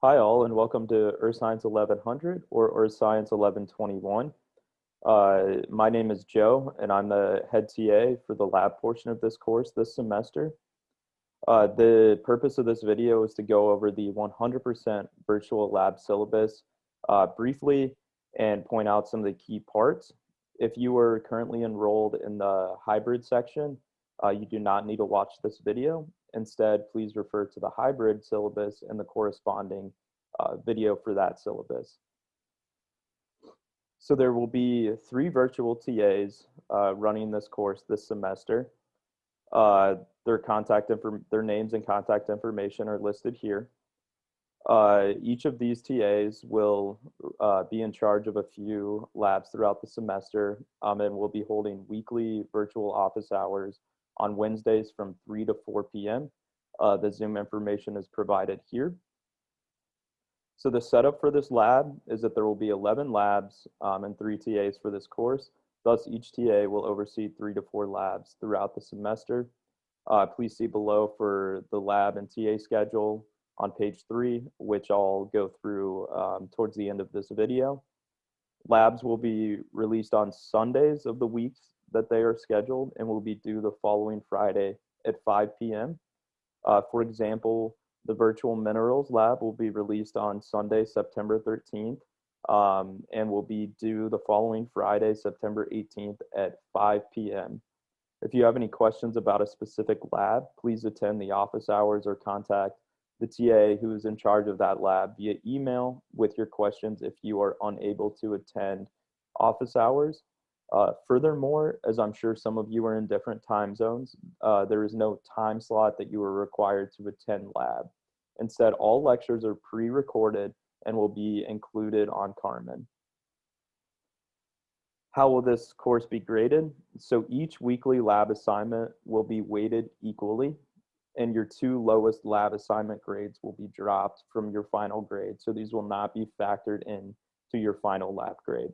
Hi all, and welcome to Earth Science 1100 or Earth Science 1121. My name is Joe, and I'm the head TA for the lab portion of this course this semester. The purpose of this video is to go over the 100% virtual lab syllabus briefly and point out some of the key parts. If you are currently enrolled in the hybrid section, you do not need to watch this video. Instead, please refer to the hybrid syllabus and the corresponding video for that syllabus. So there will be 3 virtual TAs running this course this semester. Their names and contact information are listed here. Each of these TAs will be in charge of a few labs throughout the semester and will be holding weekly virtual office hours on Wednesdays from 3 to 4 p.m. The Zoom information is provided here. So the setup for this lab is that there will be 11 labs and 3 TAs for this course. Thus, each TA will oversee 3 to 4 labs throughout the semester. Please see below for the lab and TA schedule on page 3, which I'll go through towards the end of this video. Labs will be released on Sundays of the weeks that they are scheduled and will be due the following Friday at 5 p.m. For example, the virtual minerals lab will be released on Sunday, September 13th, and will be due the following Friday, September 18th at 5 p.m. If you have any questions about a specific lab, please attend the office hours or contact the TA who is in charge of that lab via email with your questions if you are unable to attend office hours. Furthermore, as I'm sure some of you are in different time zones, there is no time slot that you are required to attend lab. Instead, all lectures are pre-recorded and will be included on Carmen. How will this course be graded? So each weekly lab assignment will be weighted equally, and your 2 lowest lab assignment grades will be dropped from your final grade. So these will not be factored in to your final lab grade.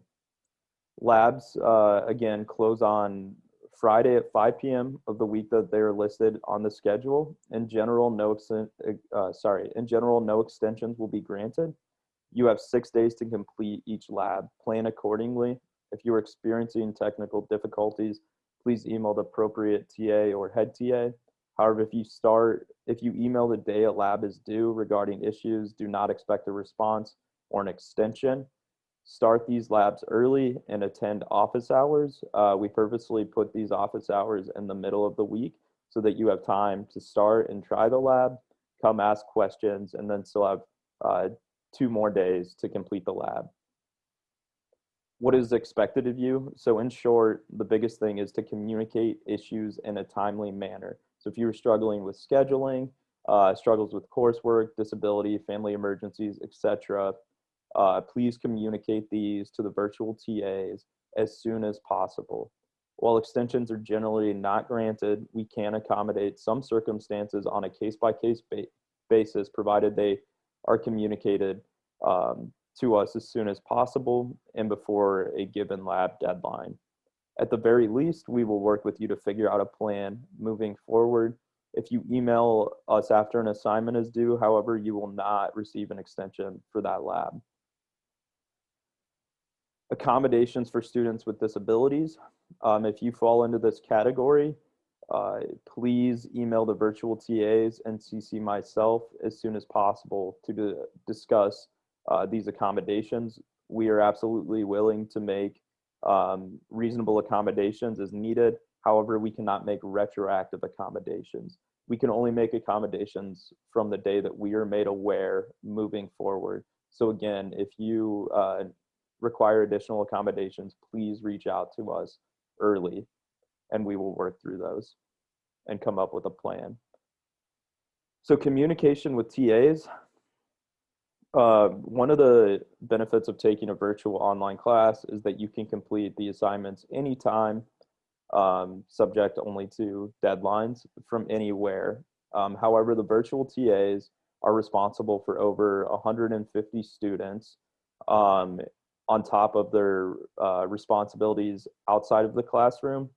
Labs, again, close on Friday at 5 p.m. of the week that they're listed on the schedule. In general, no extensions will be granted. You have 6 days to complete each lab. Plan accordingly. If you are experiencing technical difficulties, please email the appropriate TA or head TA. However, if you email the day a lab is due regarding issues, do not expect a response or an extension. Start these labs early and attend office hours. We purposely put these office hours in the middle of the week so that you have time to start and try the lab, come ask questions, and then still have 2 more days to complete the lab. What is expected of you? So in short, the biggest thing is to communicate issues in a timely manner. So if you're struggling with scheduling, struggles with coursework, disability, family emergencies, etc., please communicate these to the virtual TAs as soon as possible. While extensions are generally not granted, we can accommodate some circumstances on a case-by-case basis, provided they are communicated to us as soon as possible and before a given lab deadline. At the very least, we will work with you to figure out a plan moving forward. If you email us after an assignment is due, however, you will not receive an extension for that lab. Accommodations for students with disabilities. If you fall into this category, please email the virtual TAs and CC myself as soon as possible to discuss these accommodations. We are absolutely willing to make reasonable accommodations as needed. However, we cannot make retroactive accommodations. We can only make accommodations from the day that we are made aware moving forward. So again, if you require additional accommodations, please reach out to us early and we will work through those and come up with a plan. So communication with TAs. One of the benefits of taking a virtual online class is that you can complete the assignments anytime, subject only to deadlines from anywhere. However, the virtual TAs are responsible for over 150 students on top of their responsibilities outside of the classroom,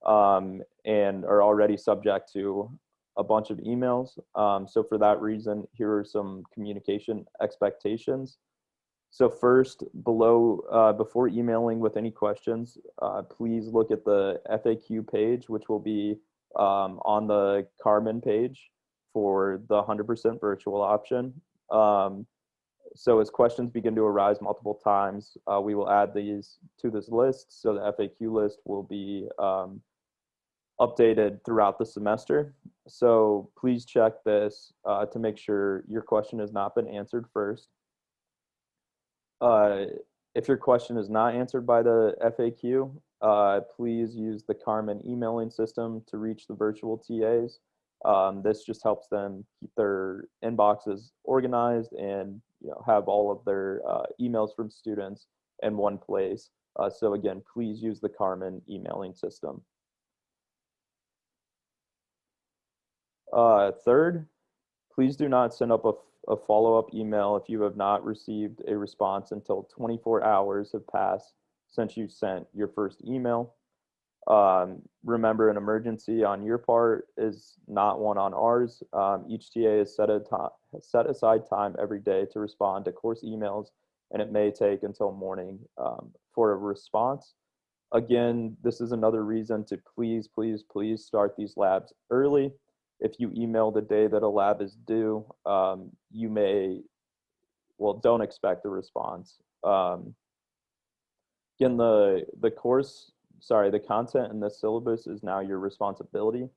and are already subject to a bunch of emails. So for that reason, here are some communication expectations. So first, before emailing with any questions, please look at the FAQ page, which will be on the Carmen page for the 100% virtual option. So as questions begin to arise multiple times, we will add these to this list. So the FAQ list will be updated throughout the semester. So please check this to make sure your question has not been answered first. If your question is not answered by the FAQ, please use the Carmen emailing system to reach the virtual TAs. This just helps them keep their inboxes organized and have all of their emails from students in one place. So again, please use the Carmen emailing system. Third, please do not send up a follow-up email if you have not received a response until 24 hours have passed since you sent your first email. Remember, an emergency on your part is not one on ours. Each TA has set aside time every day to respond to course emails, and it may take until morning for a response. Again, this is another reason to please, please, please start these labs early. If you email the day that a lab is due, you may, well, don't expect a response. Again, the content in this syllabus is now your responsibility.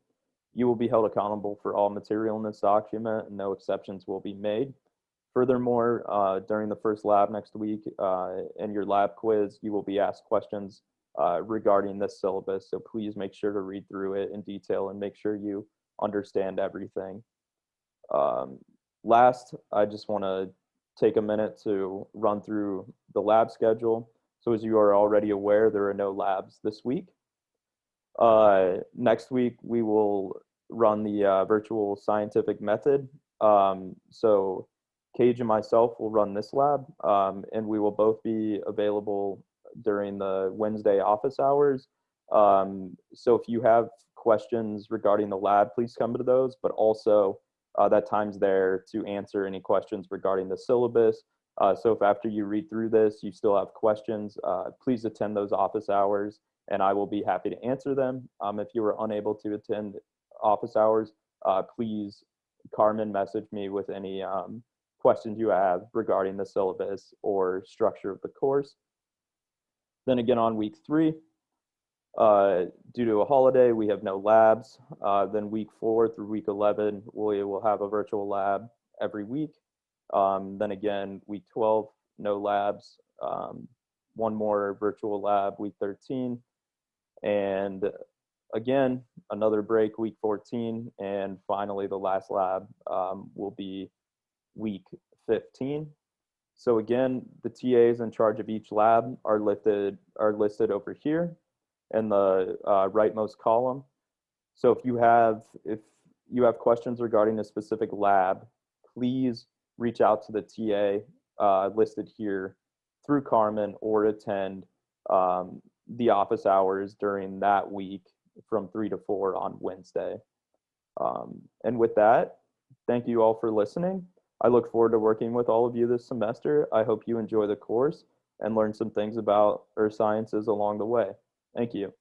You will be held accountable for all material in this document, and no exceptions will be made. Furthermore, during the first lab next week in your lab quiz, you will be asked questions regarding this syllabus. So please make sure to read through it in detail and make sure you understand everything. Last, I just want to take a minute to run through the lab schedule. So as you are already aware, there are no labs this week. Next week, we will run the virtual scientific method. So Cage and myself will run this lab, and we will both be available during the Wednesday office hours. So if you have questions regarding the lab, please come to those, but also that time's there to answer any questions regarding the syllabus. So if after you read through this, you still have questions, please attend those office hours and I will be happy to answer them. If you were unable to attend office hours, please Carmen message me with any questions you have regarding the syllabus or structure of the course. Then again on week 3, due to a holiday, we have no labs. Then week 4 through week 11, we will have a virtual lab every week. Then again, week 12, no labs. One more virtual lab, week 13. And again, another break, week 14. And finally, the last lab will be week 15. So again, the TAs in charge of each lab are listed over here in the rightmost column. So if you have questions regarding a specific lab, please reach out to the TA listed here through Carmen or attend the office hours during that week from 3 to 4 on Wednesday. And with that, thank you all for listening. I look forward to working with all of you this semester. I hope you enjoy the course and learn some things about earth sciences along the way. Thank you.